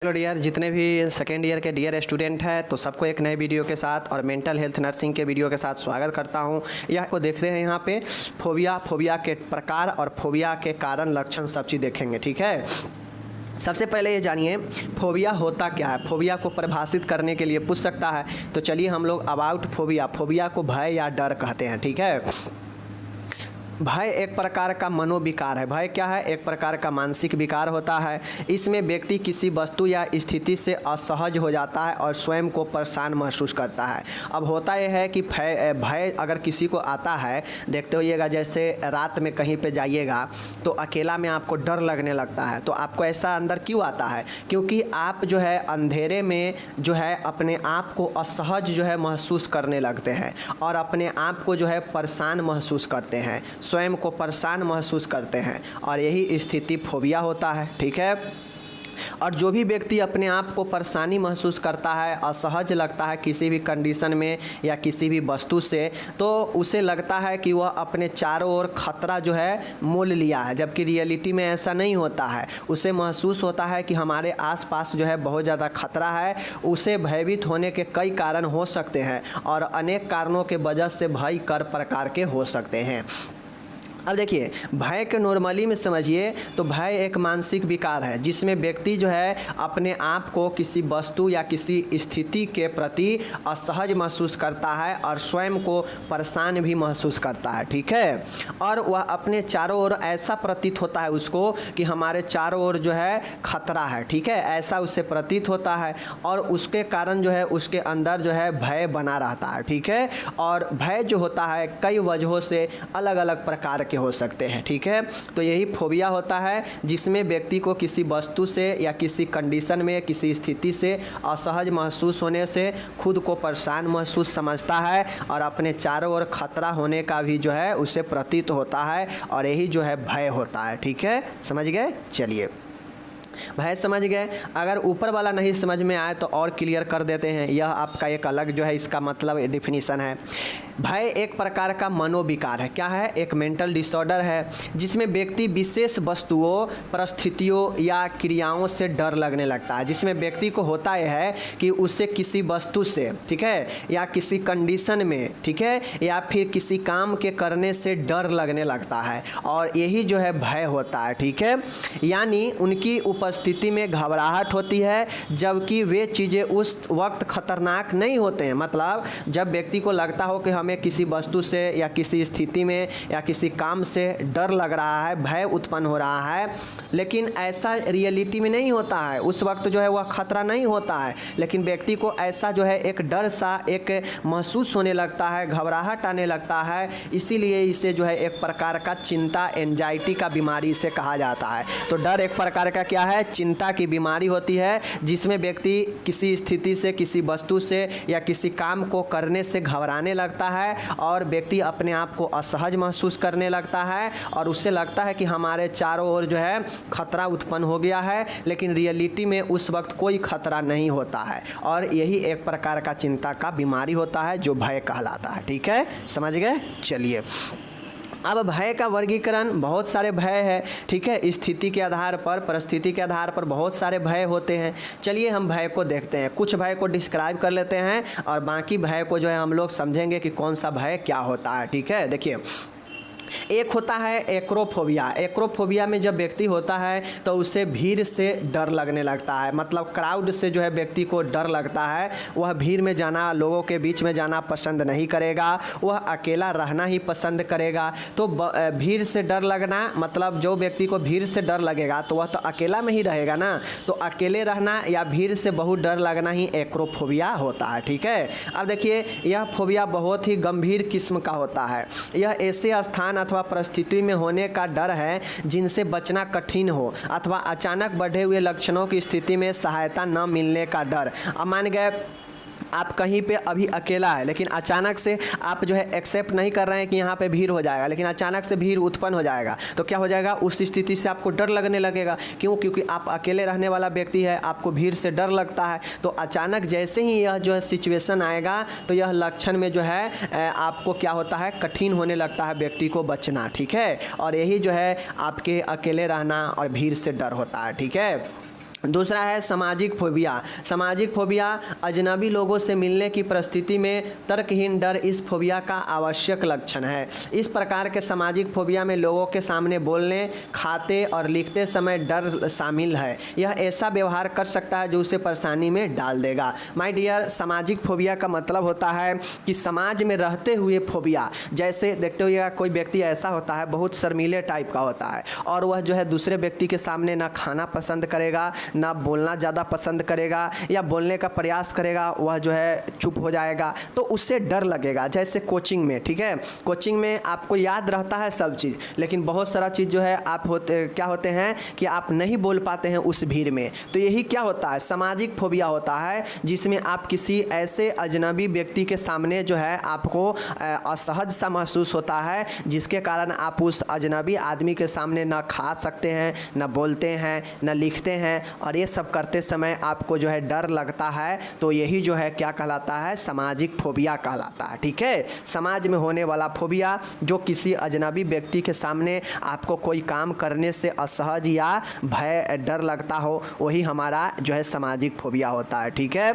Hello dear, जितने भी second year के डियर स्टूडेंट हैं तो सबको एक नए वीडियो के साथ और मेंटल हेल्थ नर्सिंग के वीडियो के साथ स्वागत करता हूं। यह को देखते हैं यहाँ पे फोबिया के प्रकार और फोबिया के कारण लक्षण सब चीज़ देखेंगे। ठीक है, सबसे पहले ये जानिए फोबिया होता क्या है। फोबिया को परिभाषित करने के लिए पूछ सकता है, तो चलिए हम लोग अबाउट फोबिया को भय या डर कहते हैं। ठीक है, भय एक प्रकार का मनोविकार है। भय क्या है? एक प्रकार का मानसिक विकार होता है। इसमें व्यक्ति किसी वस्तु या स्थिति से असहज हो जाता है और स्वयं को परेशान महसूस करता है। अब होता यह है कि भय अगर किसी को आता है, देखते होइएगा जैसे रात में कहीं पे जाइएगा तो अकेला में आपको डर लगने लगता है। तो आपको ऐसा अंदर क्यों आता है? क्योंकि आप जो है अंधेरे में जो है अपने आप को असहज जो है महसूस करने लगते हैं और अपने आप को जो है परेशान महसूस करते हैं, स्वयं को परेशान महसूस करते हैं और यही स्थिति फोबिया होता है। ठीक है, और जो भी व्यक्ति अपने आप को परेशानी महसूस करता है, असहज लगता है किसी भी कंडीशन में या किसी भी वस्तु से, तो उसे लगता है कि वह अपने चारों ओर खतरा जो है मोल लिया है, जबकि रियलिटी में ऐसा नहीं होता है। उसे महसूस होता है कि हमारे आसपास जो है बहुत ज़्यादा खतरा है। उसे भयभीत होने के कई कारण हो सकते हैं और अनेक कारणों के वजह से भय कई प्रकार के हो सकते हैं। अब देखिए, भय के नॉर्मली में समझिए तो भय एक मानसिक विकार है जिसमें व्यक्ति जो है अपने आप को किसी वस्तु या किसी स्थिति के प्रति असहज महसूस करता है और स्वयं को परेशान भी महसूस करता है। ठीक है, और वह अपने चारों ओर ऐसा प्रतीत होता है उसको कि हमारे चारों ओर जो है खतरा है। ठीक है, ऐसा उसे प्रतीत होता है और उसके कारण जो है उसके अंदर जो है भय बना रहता है। ठीक है, और भय जो होता है कई वजहों से अलग अलग प्रकार के हो सकते हैं। ठीक है, तो यही फोबिया होता है जिसमें व्यक्ति को किसी वस्तु से या किसी कंडीशन में किसी स्थिति से असहज महसूस होने से खुद को परेशान महसूस समझता है और अपने चारों ओर खतरा होने का भी जो है उसे प्रतीत होता है और यही जो है भय होता है। ठीक है, समझ गए? चलिए, भय समझ गए। अगर ऊपर वाला नहीं समझ में आए तो और क्लियर कर देते हैं। यह आपका एक अलग जो है इसका मतलब डिफिनीशन है। भय एक प्रकार का मनोविकार है। क्या है? एक मेंटल डिसऑर्डर है जिसमें व्यक्ति विशेष वस्तुओं, परिस्थितियों या क्रियाओं से डर लगने लगता है। जिसमें व्यक्ति को होता यह है कि उसे किसी वस्तु से, ठीक है, या किसी कंडीशन में, ठीक है, या फिर किसी काम के करने से डर लगने लगता है और यही जो है भय होता है। ठीक है, यानी उनकी उपस्थिति में घबराहट होती है जबकि वे चीज़ें उस वक्त खतरनाक नहीं होते हैं। मतलब जब व्यक्ति को लगता हो कि हमें किसी वस्तु से या किसी स्थिति में या किसी काम से डर लग रहा है, भय उत्पन्न हो रहा है, लेकिन ऐसा रियलिटी में नहीं होता है। उस वक्त जो है वह खतरा नहीं होता है, लेकिन व्यक्ति को ऐसा जो है एक डर सा एक महसूस होने लगता है, घबराहट आने लगता है। इसीलिए इसे जो है एक प्रकार का चिंता, एंजाइटी का बीमारी से कहा जाता है। तो डर एक प्रकार का क्या है? चिंता की बीमारी होती है जिसमें व्यक्ति किसी स्थिति से, किसी वस्तु से या किसी काम को करने से घबराने लगता है और व्यक्ति अपने आप को असहज महसूस करने लगता है और उसे लगता है कि हमारे चारों ओर जो है खतरा उत्पन्न हो गया है, लेकिन रियलिटी में उस वक्त कोई खतरा नहीं होता है और यही एक प्रकार का चिंता का बीमारी होता है जो भय कहलाता है। ठीक है, समझ गए? चलिए, अब भय का वर्गीकरण, बहुत सारे भय है। ठीक है, स्थिति के आधार पर, परिस्थिति के आधार पर बहुत सारे भय होते हैं। चलिए हम भय को देखते हैं, कुछ भय को डिस्क्राइब कर लेते हैं और बाकी भय को जो है हम लोग समझेंगे कि कौन सा भय क्या होता है। ठीक है, देखिए, एक होता है एक्रोफोबिया। एक्रोफोबिया में जब व्यक्ति होता है तो उसे भीड़ से डर लगने लगता है। मतलब क्राउड से जो है व्यक्ति को डर लगता है। वह भीड़ में जाना, लोगों के बीच में जाना पसंद नहीं करेगा, वह अकेला रहना ही पसंद करेगा। तो भीड़ से डर लगना मतलब जो व्यक्ति को भीड़ से डर लगेगा तो वह तो अकेला में ही रहेगा ना, तो अकेले रहना या भीड़ से बहुत डर लगना ही एक्रोफोबिया होता है। ठीक है, अब देखिए, यह फोबिया बहुत ही गंभीर किस्म का होता है। यह ऐसे स्थान अथवा परिस्थिति में होने का डर है जिनसे बचना कठिन हो अथवा अचानक बढ़े हुए लक्षणों की स्थिति में सहायता न मिलने का डर। अब मान गए आप कहीं पे अभी अकेला है, लेकिन अचानक से आप जो है एक्सेप्ट नहीं कर रहे हैं कि यहाँ पे भीड़ हो जाएगा, लेकिन अचानक से भीड़ उत्पन्न हो जाएगा तो क्या हो जाएगा? उस स्थिति से आपको डर लगने लगेगा। क्यों? क्योंकि आप अकेले रहने वाला व्यक्ति है, आपको भीड़ से डर लगता है। तो अचानक जैसे ही यह जो है सिचुएशन आएगा तो यह लक्षण में जो है आपको क्या होता है? कठिन होने लगता है व्यक्ति को बचना। ठीक है, और यही जो है आपके अकेले रहना और भीड़ से डर होता है। ठीक है, दूसरा है सामाजिक फोबिया। सामाजिक फोबिया अजनबी लोगों से मिलने की परिस्थिति में तर्कहीन डर इस फोबिया का आवश्यक लक्षण है। इस प्रकार के सामाजिक फोबिया में लोगों के सामने बोलने, खाते और लिखते समय डर शामिल है। यह ऐसा व्यवहार कर सकता है जो उसे परेशानी में डाल देगा। माय डियर, सामाजिक फोबिया का मतलब होता है कि समाज में रहते हुए फोबिया, जैसे देखते हो कोई व्यक्ति ऐसा होता है बहुत शर्मीले टाइप का होता है और वह जो है दूसरे व्यक्ति के सामने ना खाना पसंद करेगा, ना बोलना ज़्यादा पसंद करेगा, या बोलने का प्रयास करेगा वह जो है चुप हो जाएगा, तो उससे डर लगेगा। जैसे कोचिंग में, ठीक है, कोचिंग में आपको याद रहता है सब चीज़, लेकिन बहुत सारा चीज़ जो है आप क्या होते हैं कि आप नहीं बोल पाते हैं उस भीड़ में। तो यही क्या होता है, सामाजिक फोबिया होता है, जिसमें आप किसी ऐसे अजनबी व्यक्ति के सामने जो है आपको असहज सा महसूस होता है, जिसके कारण आप उस अजनबी आदमी के सामने ना खा सकते हैं, ना बोलते हैं, ना लिखते हैं, और ये सब करते समय आपको जो है डर लगता है। तो यही जो है क्या कहलाता है, सामाजिक फोबिया कहलाता है। ठीक है, समाज में होने वाला फोबिया जो किसी अजनबी व्यक्ति के सामने आपको कोई काम करने से असहज या भय डर लगता हो, वही हमारा जो है सामाजिक फोबिया होता है। ठीक है,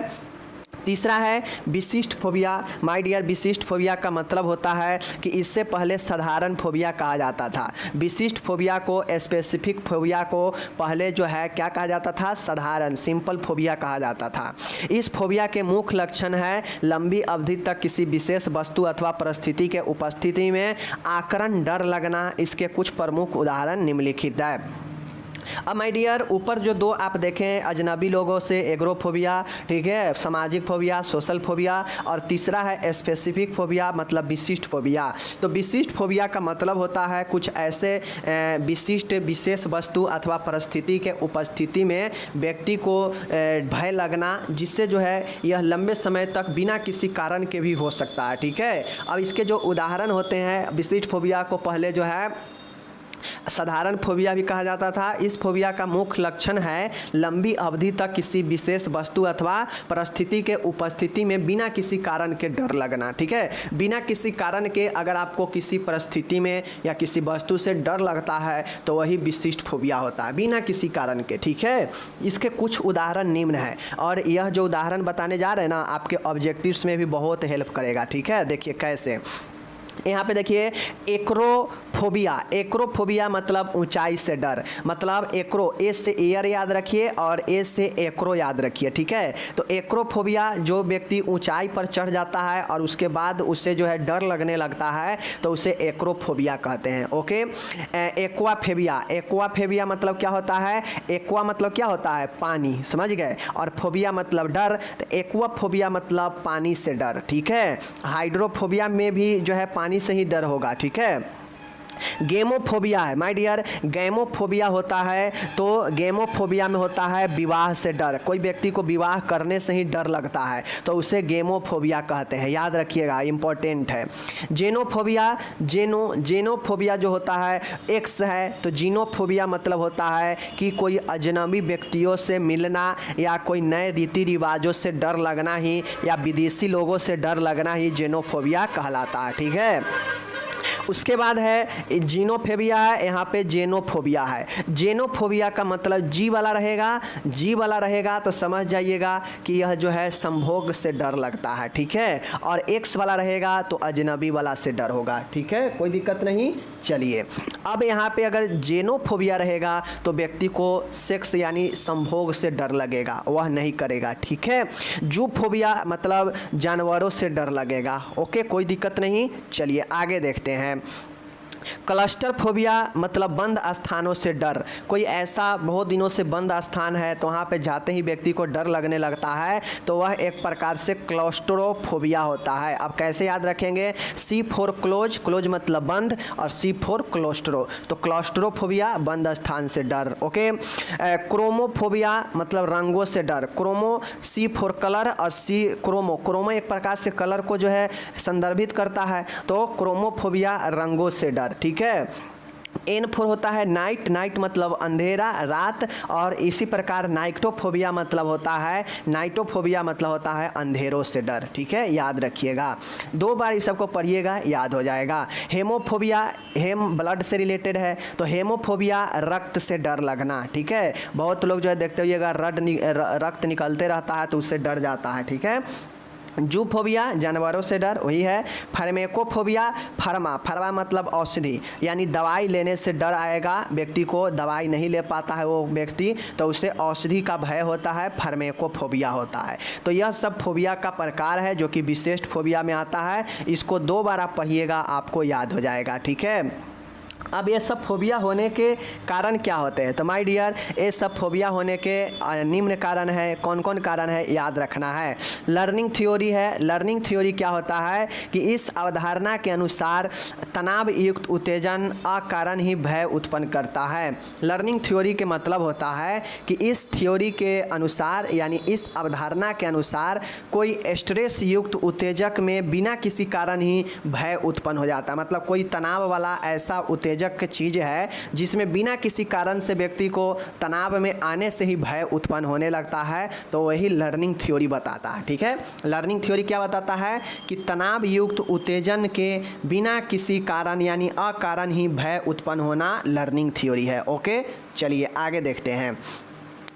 तीसरा है विशिष्ट फोबिया। माय डियर, विशिष्ट फोबिया का मतलब होता है कि इससे पहले साधारण फोबिया कहा जाता था। विशिष्ट फोबिया को, स्पेसिफिक फोबिया को पहले जो है क्या कहा जाता था, साधारण सिंपल फोबिया कहा जाता था। इस फोबिया के मुख्य लक्षण है लंबी अवधि तक किसी विशेष वस्तु अथवा परिस्थिति के उपस्थिति में आकरण डर लगना। इसके कुछ प्रमुख उदाहरण निम्नलिखित है। अब माय डियर, ऊपर जो दो आप देखें, अजनबी लोगों से एग्रोफोबिया, ठीक है, सामाजिक फोबिया, सोशल फोबिया, और तीसरा है स्पेसिफिक फोबिया मतलब विशिष्ट फोबिया। तो विशिष्ट फोबिया का मतलब होता है कुछ ऐसे विशिष्ट विशेष वस्तु अथवा परिस्थिति के उपस्थिति में व्यक्ति को भय लगना, जिससे जो है यह लंबे समय तक बिना किसी कारण के भी हो सकता है। ठीक है, अब इसके जो उदाहरण होते हैं, विशिष्ट फोबिया को पहले जो है साधारण फोबिया भी कहा जाता था। इस फोबिया का मुख्य लक्षण है लंबी अवधि तक किसी विशेष वस्तु अथवा परिस्थिति के उपस्थिति में बिना किसी कारण के डर लगना। ठीक है, बिना किसी कारण के अगर आपको किसी परिस्थिति में या किसी वस्तु से डर लगता है तो वही विशिष्ट फोबिया होता है, बिना किसी कारण के। ठीक है, इसके कुछ उदाहरण निम्न है, और यह जो उदाहरण बताने जा रहे हैं ना, आपके ऑब्जेक्टिव्स में भी बहुत हेल्प करेगा। ठीक है, देखिए कैसे, यहाँ पे देखिए एक्रोफोबिया। एक्रोफोबिया मतलब ऊंचाई से डर, मतलब एक्रो, ए से एयर याद रखिए और ए से एक्रो याद रखिए। ठीक है, तो एक्रोफोबिया जो व्यक्ति ऊंचाई पर चढ़ जाता है और उसके बाद उसे जो है डर लगने लगता है तो उसे एक्रोफोबिया कहते हैं। ओके, एक्वाफेबिया। एक्वाफेबिया मतलब क्या होता है, एक्वा मतलब क्या होता है, पानी, समझ गए, और फोबिया मतलब डर, तो एक्वाफोबिया मतलब पानी से डर। ठीक है, हाइड्रोफोबिया में भी जो है पानी से ही डर होगा। ठीक है, गेमोफोबिया है माय डियर। गेमोफोबिया होता है, तो गेमोफोबिया में होता है विवाह से डर, कोई व्यक्ति को विवाह करने से ही डर लगता है तो उसे गेमोफोबिया कहते हैं, याद रखिएगा, इंपॉर्टेंट है। जेनोफोबिया, जेनोफोबिया जो होता है एक्स है, तो जीनोफोबिया मतलब होता है कि कोई अजनबी व्यक्तियों से मिलना या कोई नए रीति रिवाजों से डर लगना ही या विदेशी लोगों से डर लगना ही जेनोफोबिया कहलाता है। ठीक है, उसके बाद है जीनोफोबिया है, यहाँ पे जेनोफोबिया है। जेनोफोबिया का मतलब जी वाला रहेगा, जी वाला रहेगा तो समझ जाइएगा कि यह जो है संभोग से डर लगता है। ठीक है, और एक्स वाला रहेगा तो अजनबी वाला से डर होगा। ठीक है, कोई दिक्कत नहीं। चलिए, अब यहाँ पे अगर जेनोफोबिया रहेगा तो व्यक्ति को सेक्स यानी संभोग से डर लगेगा, वह नहीं करेगा। ठीक है, जूफोबिया मतलब जानवरों से डर लगेगा। ओके, कोई दिक्कत नहीं। चलिए आगे देखते हैं। क्लस्टर फोबिया मतलब बंद स्थानों से डर, कोई ऐसा बहुत दिनों से बंद स्थान है तो वहाँ पे जाते ही व्यक्ति को डर लगने लगता है तो वह एक प्रकार से क्लस्ट्रोफोबिया होता है। अब कैसे याद रखेंगे, सी फॉर क्लोज, क्लोज मतलब बंद, और सी फॉर क्लोस्ट्रो, तो क्लस्ट्रोफोबिया बंद स्थान से डर। ओके, क्रोमोफोबिया मतलब रंगों से डर, क्रोमो, सी फॉर कलर और सी क्रोमो, क्रोमो एक प्रकार से कलर को जो है संदर्भित करता है, तो क्रोमोफोबिया रंगों से डर। ठीक है, N फॉर होता है नाइट, नाइट मतलब अंधेरा, रात, और इसी प्रकार नाइटोफोबिया मतलब होता है, नाइटोफोबिया मतलब होता है अंधेरों से डर। ठीक है, याद रखिएगा, 2 बार इस सबको पढ़िएगा, याद हो जाएगा। हेमोफोबिया, हेम ब्लड से रिलेटेड है, तो हेमोफोबिया रक्त से डर लगना। ठीक है, बहुत लोग जो है देखते होइएगा रक्त निकलते रहता है तो उससे डर जाता है। ठीक है, जूफोबिया जानवरों से डर, वही है। फार्मेकोफोबिया, फर्मा मतलब औषधि, यानी दवाई लेने से डर आएगा व्यक्ति को, दवाई नहीं ले पाता है वो व्यक्ति तो उसे औषधि का भय होता है, फार्मेकोफोबिया होता है। तो यह सब फोबिया का प्रकार है जो कि विशिष्ट फोबिया में आता है। इसको 2 बार आप पढ़िएगा, आपको याद हो जाएगा। ठीक है, अब ये सब फोबिया होने के कारण क्या होते हैं, तो माय डियर ये सब फोबिया होने के निम्न कारण है। कौन कौन कारण है याद रखना है। लर्निंग थ्योरी है। लर्निंग थ्योरी क्या होता है कि इस अवधारणा के अनुसार तनाव युक्त उत्तेजन अकारण ही भय उत्पन्न करता है। लर्निंग थ्योरी के मतलब होता है कि इस थ्योरी के अनुसार, यानी इस अवधारणा के अनुसार कोई स्ट्रेस युक्त उत्तेजक में बिना किसी कारण ही भय उत्पन्न हो जाता है। मतलब कोई तनाव वाला ऐसा उत्तेजक चीज़ है जिसमें बिना किसी कारण से व्यक्ति को तनाव में आने से ही भय उत्पन्न होने लगता है, तो वही लर्निंग थ्योरी बताता है। ठीक है, लर्निंग थ्योरी क्या बताता है कि तनाव युक्त उत्तेजन के बिना किसी कारण यानी अकारण ही भय उत्पन्न होना लर्निंग थ्योरी है। ओके, चलिए आगे देखते हैं।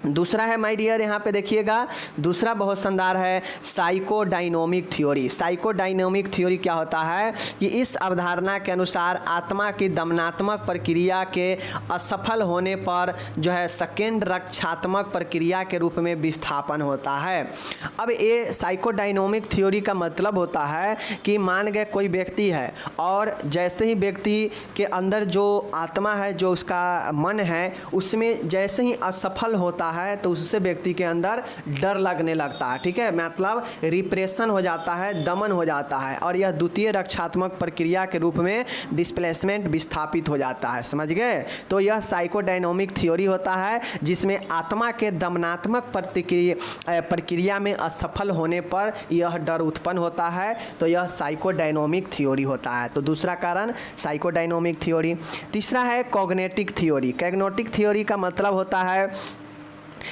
दूसरा है माय डियर, यहाँ पे देखिएगा, दूसरा बहुत शानदार है साइकोडायनोमिक थ्योरी। साइकोडायनोमिक थ्योरी क्या होता है कि इस अवधारणा के अनुसार आत्मा की दमनात्मक प्रक्रिया के असफल होने पर जो है सेकेंड रक्षात्मक प्रक्रिया के रूप में विस्थापन होता है। अब ये साइकोडायनोमिक थ्योरी का मतलब होता है कि मान गए कोई व्यक्ति है और जैसे ही व्यक्ति के अंदर जो आत्मा है, जो उसका मन है, उसमें जैसे ही असफल होता है तो उससे व्यक्ति के अंदर डर लगने लगता है। ठीक है, मतलब रिप्रेशन हो जाता है, दमन हो जाता है, और यह द्वितीय रक्षात्मक प्रक्रिया के रूप में डिस्प्लेसमेंट विस्थापित हो जाता है। समझ गए, तो यह साइकोडायनोमिक थ्योरी होता है जिसमें आत्मा के दमनात्मक प्रक्रिया में असफल होने पर यह डर उत्पन्न होता है, तो यह साइकोडायनोमिक थ्योरी होता है। तो दूसरा कारण साइकोडायनोमिक थ्योरी। तीसरा है कॉग्निटिव थ्योरी। कॉग्निटिव थ्योरी का मतलब होता है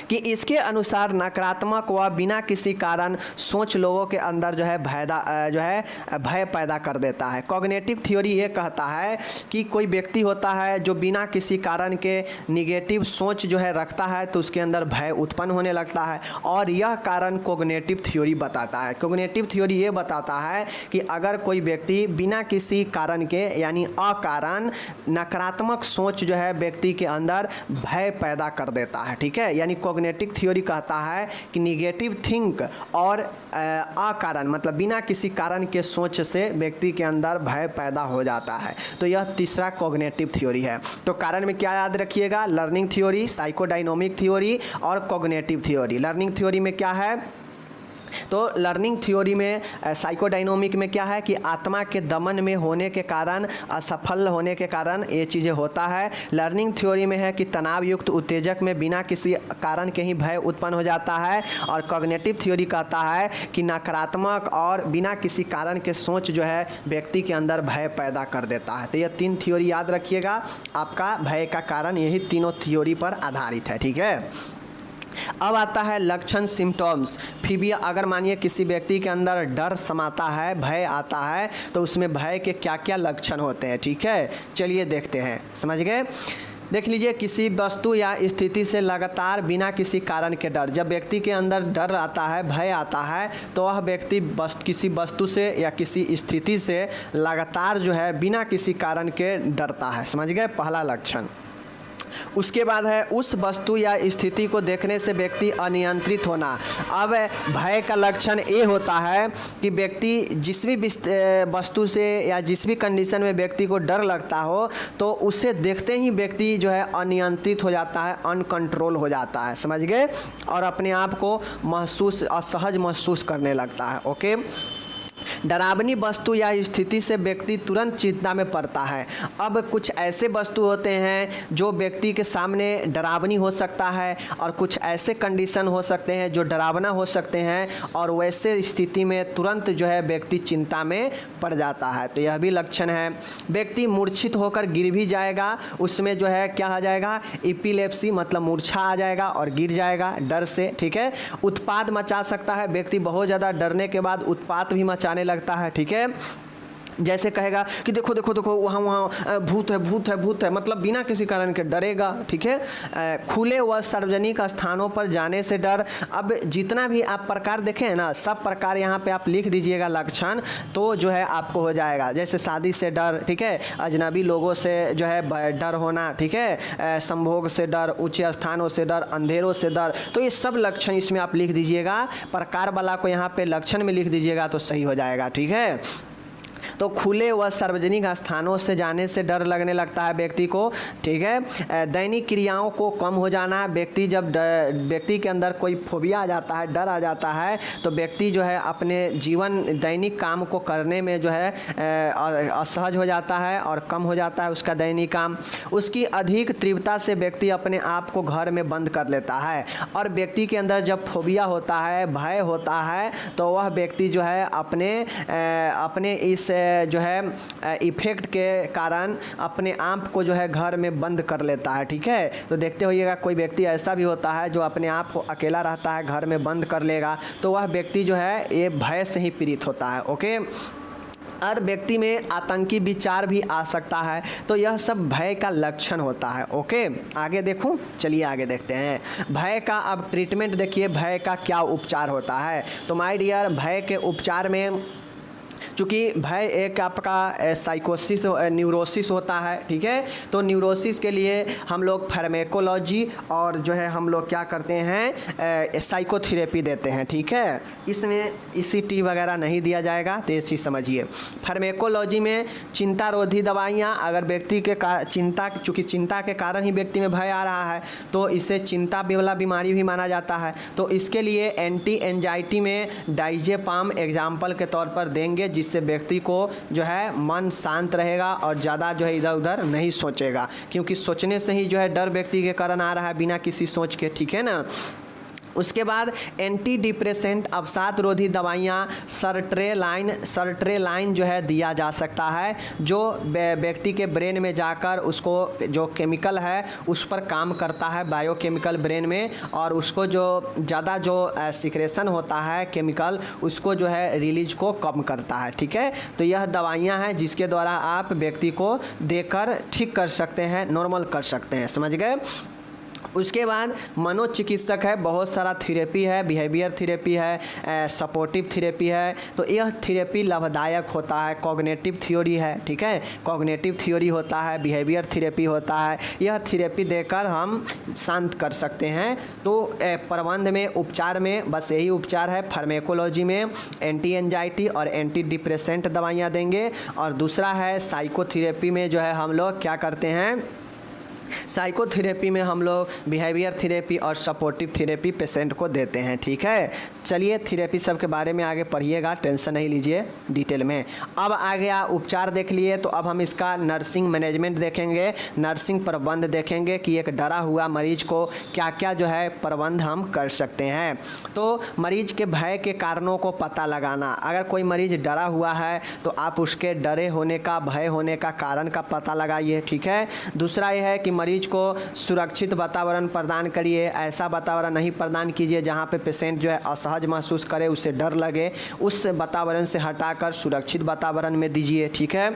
कि इसके अनुसार नकारात्मक व बिना किसी कारण सोच लोगों के अंदर जो है भय पैदा कर देता है। कॉग्निटिव थ्योरी ये कहता है कि कोई व्यक्ति होता है जो बिना किसी कारण के निगेटिव सोच जो है रखता है तो उसके अंदर भय उत्पन्न होने लगता है, और यह कारण कॉग्निटिव थ्योरी बताता है। कॉग्निटिव थ्योरी ये बताता है कि अगर कोई व्यक्ति बिना किसी कारण के यानी अकारण नकारात्मक सोच जो है व्यक्ति के अंदर भय पैदा कर देता है। ठीक है, यानी कॉग्निटिव थ्योरी कहता है कि निगेटिव थिंक और अकारण मतलब बिना किसी कारण के सोच से व्यक्ति के अंदर भय पैदा हो जाता है। तो यह तीसरा कॉग्निटिव थ्योरी है। तो कारण में क्या याद रखिएगा, लर्निंग थ्योरी, साइकोडायनोमिक थ्योरी और कॉग्निटिव थ्योरी। लर्निंग थ्योरी में क्या है, तो लर्निंग थ्योरी में साइकोडायनोमिक में क्या है कि आत्मा के दमन में होने के कारण, असफल होने के कारण ये चीज़ें होता है। लर्निंग थ्योरी में है कि तनाव युक्त उत्तेजक में बिना किसी कारण के ही भय उत्पन्न हो जाता है, और कॉग्निटिव थ्योरी कहता है कि नकारात्मक और बिना किसी कारण के सोच जो है व्यक्ति के अंदर भय पैदा कर देता है। तो ये 3 थ्योरी याद रखिएगा, आपका भय का कारण यही तीनों थ्योरी पर आधारित है। ठीक है, अब आता है लक्षण सिम्टम्स। फोबिया, अगर मानिए किसी व्यक्ति के अंदर डर समाता है, भय आता है, तो उसमें भय के क्या क्या लक्षण होते हैं। ठीक है, चलिए देखते हैं, समझ गए। देख लीजिए, किसी वस्तु या स्थिति से लगातार बिना किसी कारण के डर। जब व्यक्ति के अंदर डर आता है, भय आता है, तो वह व्यक्ति किसी वस्तु से या किसी स्थिति से लगातार जो है बिना किसी कारण के डरता है। समझ गए, पहला लक्षण। उसके बाद है उस वस्तु या स्थिति को देखने से व्यक्ति अनियंत्रित होना। अब भय का लक्षण ये होता है कि व्यक्ति जिस भी वस्तु से या जिस भी कंडीशन में व्यक्ति को डर लगता हो तो उसे देखते ही व्यक्ति जो है अनियंत्रित हो जाता है, अनकंट्रोल हो जाता है। समझ गए, और अपने आप को असहज महसूस करने लगता है। ओके, डरावनी वस्तु या स्थिति से व्यक्ति तुरंत चिंता में पड़ता है। अब कुछ ऐसे वस्तु होते हैं जो व्यक्ति के सामने डरावनी हो सकता है और कुछ ऐसे कंडीशन हो सकते हैं जो डरावना हो सकते हैं, और वैसे स्थिति में तुरंत जो है व्यक्ति चिंता में पड़ जाता है। तो यह भी लक्षण है। व्यक्ति मूर्छित होकर गिर भी जाएगा, उसमें जो है क्या आ जाएगा, एपिलेप्सी मतलब मूर्छा आ जाएगा और गिर जाएगा डर से, ठीक है। उत्पात मचा सकता है, व्यक्ति बहुत ज़्यादा डरने के बाद उत्पात भी मचाने लगता है, ठीक है। जैसे कहेगा कि देखो देखो देखो वहाँ वहाँ भूत है भूत है भूत है, मतलब बिना किसी कारण के डरेगा, ठीक है। खुले व सार्वजनिक स्थानों पर जाने से डर। अब जितना भी आप प्रकार देखें ना, सब प्रकार यहाँ पे आप लिख दीजिएगा लक्षण, तो जो है आपको हो जाएगा। जैसे शादी से डर, ठीक है, अजनबी लोगों से जो है डर होना, ठीक है, संभोग से डर, ऊंचे स्थानों से डर, अंधेरों से डर, तो ये सब लक्षण इसमें आप लिख दीजिएगा। प्रकार वाला को यहाँ पे लक्षण में लिख दीजिएगा तो सही हो जाएगा, ठीक है। तो खुले व सार्वजनिक स्थानों से जाने से डर लगने लगता है व्यक्ति को, ठीक है। दैनिक क्रियाओं को कम हो जाना। व्यक्ति जब व्यक्ति के अंदर कोई फोबिया आ जाता है, डर आ जाता है, तो व्यक्ति जो है अपने जीवन दैनिक काम को करने में जो है असहज हो जाता है और कम हो जाता है उसका दैनिक काम। उसकी अधिक तीव्रता से व्यक्ति अपने आप को घर में बंद कर लेता है, और व्यक्ति के अंदर जब फोबिया होता है, भय होता है, तो वह व्यक्ति जो है अपने इस जो है इफेक्ट के कारण अपने आप को जो है घर में बंद कर लेता है, ठीक है। तो देखते होइएगा कोई व्यक्ति ऐसा भी होता है जो अपने आप को अकेला रहता है, घर में बंद कर लेगा, तो वह व्यक्ति जो है ये भय से ही पीड़ित होता है, ओके। और व्यक्ति में आतंकी विचार भी आ सकता है, तो यह सब भय का लक्षण होता है, ओके। आगे देखूं, चलिए आगे देखते हैं। भय का अब ट्रीटमेंट देखिए, भय का क्या उपचार होता है। तो माय डियर, भय के उपचार में चूँकि भय एक आपका साइकोसिस न्यूरोसिस होता है, ठीक है। तो न्यूरोसिस के लिए हम लोग फार्मेकोलॉजी और जो है हम लोग क्या करते हैं, साइकोथेरेपी देते हैं, ठीक है। इसमें ECT वगैरह नहीं दिया जाएगा, तो ये चीज़ समझिए। फार्मेकोलॉजी में चिंतारोधी दवाइयाँ, अगर व्यक्ति के चूँकि चिंता के कारण ही व्यक्ति में भय आ रहा है, तो इसे चिंता वाला बीमारी भी माना जाता है। तो इसके लिए एंटी एंजाइटी में डाइजेपाम एग्जाम्पल के तौर पर देंगे, जिससे व्यक्ति को जो है मन शांत रहेगा और ज़्यादा जो है इधर उधर नहीं सोचेगा, क्योंकि सोचने से ही जो है डर व्यक्ति के कारण आ रहा है बिना किसी सोच के, ठीक है ना। उसके बाद एंटी डिप्रेसेंट अवसाद रोधी दवाइयाँ सर्ट्रेलाइन जो है दिया जा सकता है, जो व्यक्ति के ब्रेन में जाकर उसको जो केमिकल है उस पर काम करता है, बायोकेमिकल ब्रेन में, और उसको जो ज़्यादा जो सिक्रेशन होता है केमिकल, उसको जो है रिलीज को कम करता है, ठीक है। तो यह दवाइयाँ हैं जिसके द्वारा आप व्यक्ति को देकर ठीक कर सकते हैं, नॉर्मल कर सकते हैं, समझ गए। उसके बाद मनोचिकित्सक है, बहुत सारा थेरेपी है, बिहेवियर थेरेपी है, सपोर्टिव थेरेपी है। तो यह थेरेपी लाभदायक होता है। कॉग्निटिव थ्योरी है, ठीक है, कॉग्निटिव थ्योरी होता है, बिहेवियर थेरेपी होता है। यह थेरेपी देकर हम शांत कर सकते हैं। तो प्रबंध में, उपचार में बस यही उपचार है। फार्मेकोलॉजी में एंटी एंजाइटी और एंटी डिप्रेसेंट दवाइयाँ देंगे, और दूसरा है साइकोथेरेपी में जो है हम लोग क्या करते हैं, साइकोथेरेपी में हम लोग बिहेवियर थेरेपी और सपोर्टिव थेरेपी पेशेंट को देते हैं, ठीक है। चलिए थेरेपी सब के बारे में आगे पढ़िएगा, टेंशन नहीं लीजिए डिटेल में। अब आ गया उपचार देख लिए, तो अब हम इसका नर्सिंग मैनेजमेंट देखेंगे, नर्सिंग प्रबंध देखेंगे कि एक डरा हुआ मरीज को क्या क्या जो है प्रबंध हम कर सकते हैं। तो मरीज के भय के कारणों को पता लगाना। अगर कोई मरीज डरा हुआ है तो आप उसके डरे होने का, भय होने का कारण का पता लगाइए, ठीक है। दूसरा यह है कि मरीज को सुरक्षित वातावरण प्रदान करिए। ऐसा वातावरण नहीं प्रदान कीजिए जहाँ पे पेशेंट जो है असहज महसूस करे, उसे डर लगे। उस वातावरण से हटाकर सुरक्षित वातावरण में दीजिए, ठीक है।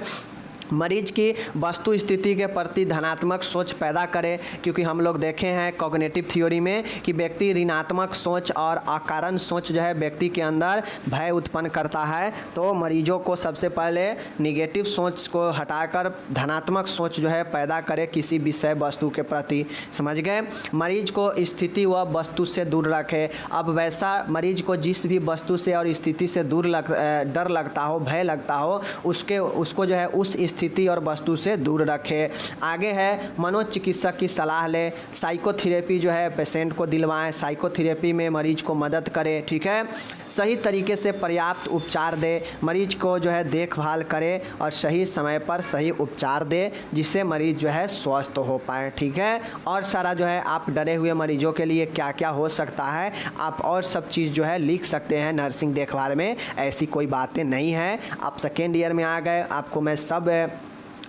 मरीज की वस्तु स्थिति के प्रति धनात्मक सोच पैदा करे, क्योंकि हम लोग देखे हैं कॉग्निटिव थ्योरी में कि व्यक्ति ऋणात्मक सोच और अकारण सोच जो है व्यक्ति के अंदर भय उत्पन्न करता है। तो मरीजों को सबसे पहले निगेटिव सोच को हटाकर धनात्मक सोच जो है पैदा करे किसी विषय वस्तु के प्रति, समझ गए। मरीज को स्थिति व वस्तु से दूर रखे। अब वैसा मरीज को जिस भी वस्तु से और स्थिति से डर लगता हो, भय लगता हो, उसको जो है उस स्थिति और वस्तु से दूर रखें। आगे है मनोचिकित्सक की सलाह लें। साइकोथेरेपी जो है पेशेंट को दिलवाएं, साइकोथेरेपी में मरीज को मदद करें, ठीक है। सही तरीके से पर्याप्त उपचार दे, मरीज को जो है देखभाल करे और सही समय पर सही उपचार दे, जिससे मरीज जो है स्वस्थ हो पाए, ठीक है। और सारा जो है आप डरे हुए मरीजों के लिए क्या क्या हो सकता है आप और सब चीज़ जो है लिख सकते हैं नर्सिंग देखभाल में, ऐसी कोई बातें नहीं है। आप सेकेंड ईयर में आ गए, आपको मैं सब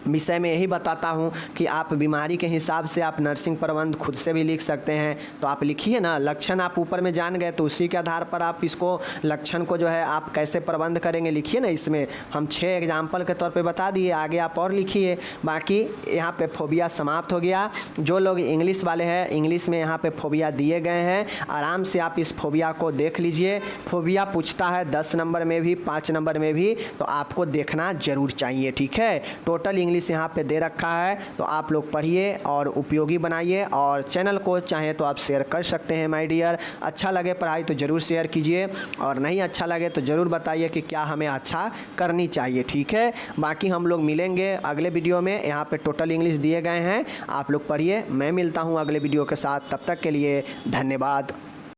विषय में यही बताता हूँ कि आप बीमारी के हिसाब से आप नर्सिंग प्रबंध खुद से भी लिख सकते हैं। तो आप लिखिए ना, लक्षण आप ऊपर में जान गए तो उसी के आधार पर आप इसको लक्षण को जो है आप कैसे प्रबंध करेंगे लिखिए ना। इसमें हम 6 एग्जाम्पल के तौर पे बता दिए, आगे आप और लिखिए। बाकी यहाँ पे फोबिया समाप्त हो गया। जो लोग इंग्लिश वाले हैं, इंग्लिश में यहाँ पे फोबिया दिए गए हैं, आराम से आप इस फोबिया को देख लीजिए। फोबिया पूछता है 10 नंबर में भी 5 नंबर में भी, तो आपको देखना जरूर चाहिए, ठीक है। टोटल इंग्लिश यहाँ पे दे रखा है, तो आप लोग पढ़िए और उपयोगी बनाइए। और चैनल को चाहे तो आप शेयर कर सकते हैं माय डियर। अच्छा लगे पढ़ाई तो ज़रूर शेयर कीजिए, और नहीं अच्छा लगे तो ज़रूर बताइए कि क्या हमें अच्छा करनी चाहिए, ठीक है। बाकी हम लोग मिलेंगे अगले वीडियो में। यहाँ पे टोटल इंग्लिश दिए गए हैं, आप लोग पढ़िए। मैं मिलता हूँ अगले वीडियो के साथ, तब तक के लिए धन्यवाद।